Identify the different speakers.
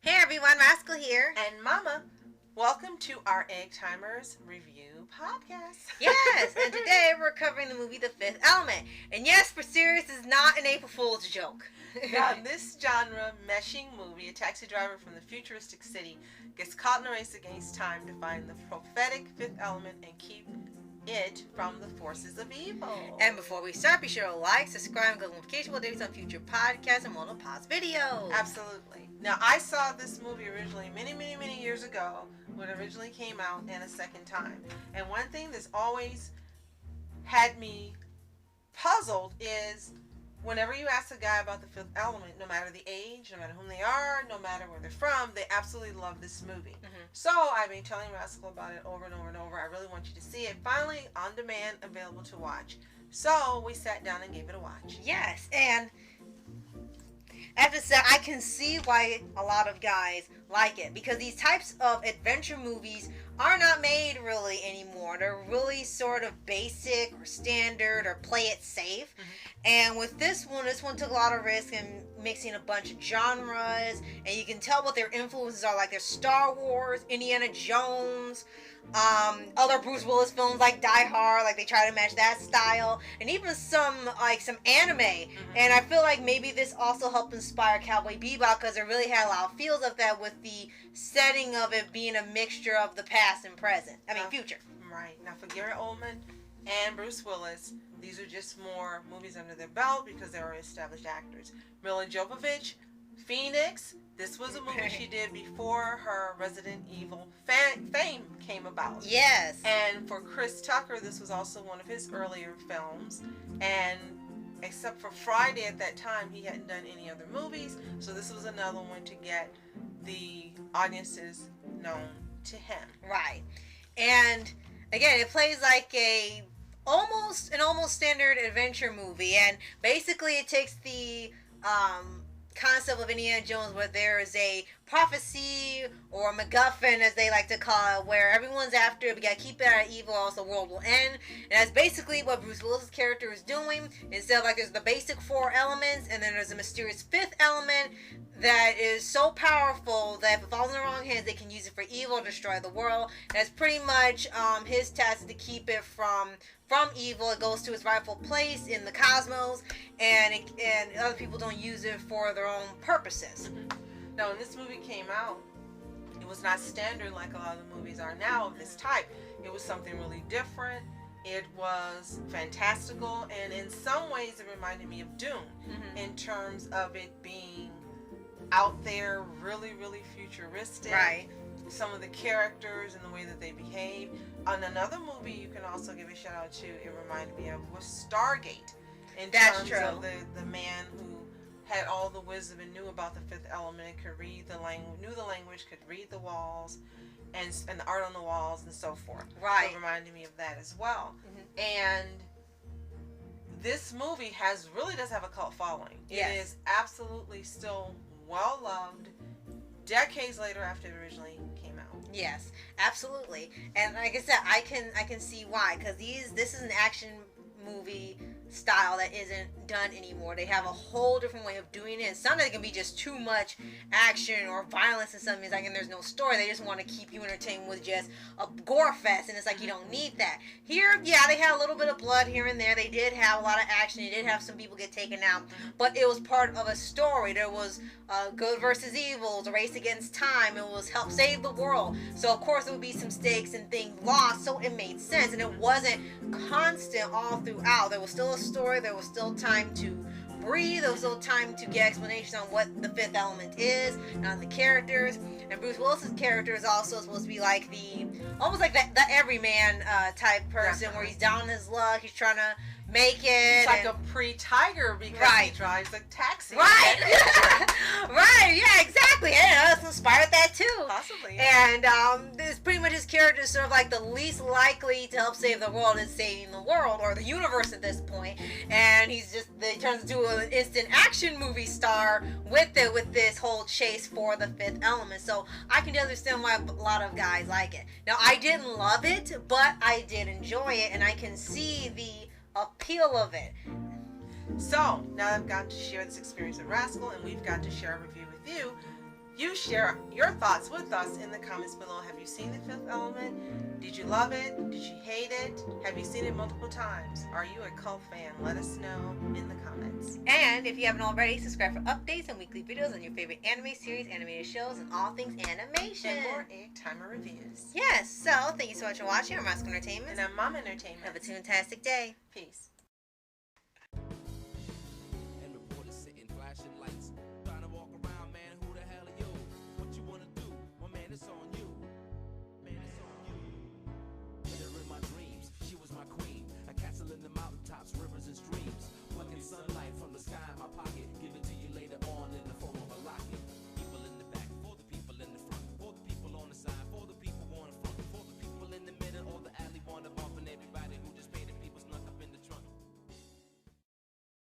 Speaker 1: Hey everyone, Rascal here.
Speaker 2: And Mama, welcome to our Egg Timers Review Podcast.
Speaker 1: Yes, and today we're covering the movie The Fifth Element. And yes, for serious, is not an April Fool's joke.
Speaker 2: Now, in this genre meshing movie, a taxi driver from the futuristic city gets caught in a race against time to find the prophetic fifth element and keep it from the forces of evil.
Speaker 1: And before we start, be sure to like, subscribe, and go to notification updates on future podcasts and monopause videos.
Speaker 2: Absolutely. Now, I saw this movie originally many years ago when it originally came out, and a second time. And one thing that's always had me puzzled is whenever you ask a guy about the fifth element, no matter the age, no matter whom they are, no matter where they're from, they absolutely love this movie. So I've been telling Rascal about it over and over and over. I really want you to see it. Finally, on demand, available to watch. So we sat down and gave it a watch.
Speaker 1: Yes, and after that, I can see why a lot of guys like it, because these types of adventure movies are not made really anymore. They're really sort of basic or standard or play it safe. And with this one took a lot of risk in mixing a bunch of genres, and you can tell what their influences are. Like there's Star Wars, Indiana Jones, other Bruce Willis films like Die Hard, like they try to match that style, and even some anime. And I feel like maybe this also helped inspire Cowboy Bebop, because it really had a lot of feels of that, with the setting of it being a mixture of the past and present. Future.
Speaker 2: Right. Now for Gary Oldman and Bruce Willis, these are just more movies under their belt because they are established actors. Mila Jovovich, Phoenix, this was a movie she did before her Resident Evil fame came about.
Speaker 1: Yes.
Speaker 2: And for Chris Tucker, this was also one of his earlier films. And except for Friday at that time, he hadn't done any other movies. So this was another one to get the audiences known to him.
Speaker 1: Right. And again, it plays like an almost standard adventure movie, and basically it takes the concept of Indiana Jones, where there is a prophecy or MacGuffin, as they like to call it, where everyone's after it. We gotta keep it out of evil, or else the world will end. And that's basically what Bruce Willis' character is doing. Instead of there's the basic four elements, and then there's a mysterious fifth element that is so powerful that if it falls in the wrong hands, they can use it for evil, destroy the world. And it's pretty much his task to keep it from evil. It goes to its rightful place in the cosmos, and other people don't use it for their own purposes.
Speaker 2: Now, when this movie came out, it was not standard like a lot of the movies are now of this type. It was something really different. It was fantastical, and in some ways it reminded me of Dune in terms of it being out there, really futuristic.
Speaker 1: Right.
Speaker 2: Some of the characters and the way that they behave. On another movie you can also give a shout out to, it reminded me of, was Stargate. In terms of the man who had all the wisdom and knew about the fifth element and could read the language, knew the language, could read the walls and the art on the walls and so forth.
Speaker 1: Right.
Speaker 2: So it reminded me of that as well. And this movie really does have a cult following.
Speaker 1: Yes.
Speaker 2: It is absolutely still well loved decades later after it originally came out.
Speaker 1: Yes, absolutely. And like I said, I can see why, because this is an action movie style that isn't done anymore. They have a whole different way of doing it. Sometimes it can be just too much action or violence, and something and there's no story. They just want to keep you entertained with just a gore fest, and it's like you don't need that. Here, yeah, they had a little bit of blood here and there. They did have a lot of action. They did have some people get taken out, but it was part of a story. There was good versus evil, the race against time. It was help save the world. So of course there would be some stakes and things lost, so it made sense, and it wasn't constant all throughout. There was still a story. There was still time to breathe. There was still time to get explanation on what the fifth element is and on the characters. And Bruce Willis's character is also supposed to be like almost like the everyman type person, where he's down on his luck. He's trying to make it.
Speaker 2: He's like a pre-tiger because he drives a taxi.
Speaker 1: Right. Right. Yeah. Exactly. Yeah, that's inspired that too.
Speaker 2: Possibly.
Speaker 1: Yeah. And this pretty much his character is sort of like the least likely to help save the world in saving the world or the universe at this point. And he turns into an instant action movie star with this whole chase for the fifth element. So I can understand why a lot of guys like it. Now, I didn't love it, but I did enjoy it, and I can see the appeal of it.
Speaker 2: So now I've got to share this experience with Rascal, and we've got to share a review with you. you share your thoughts with us in the comments below. Have you seen The Fifth Element? Did you love it? Did you hate it? Have you seen it multiple times? Are you a cult fan? Let us know in the comments.
Speaker 1: And if you haven't already, subscribe for updates and weekly videos on your favorite anime series, animated shows, and all things animation.
Speaker 2: And more Egg Timer reviews.
Speaker 1: Yes, so thank you so much for watching. I'm Rascal Entertainment.
Speaker 2: And I'm Mom Entertainment.
Speaker 1: Have a fantastic day.
Speaker 2: Peace.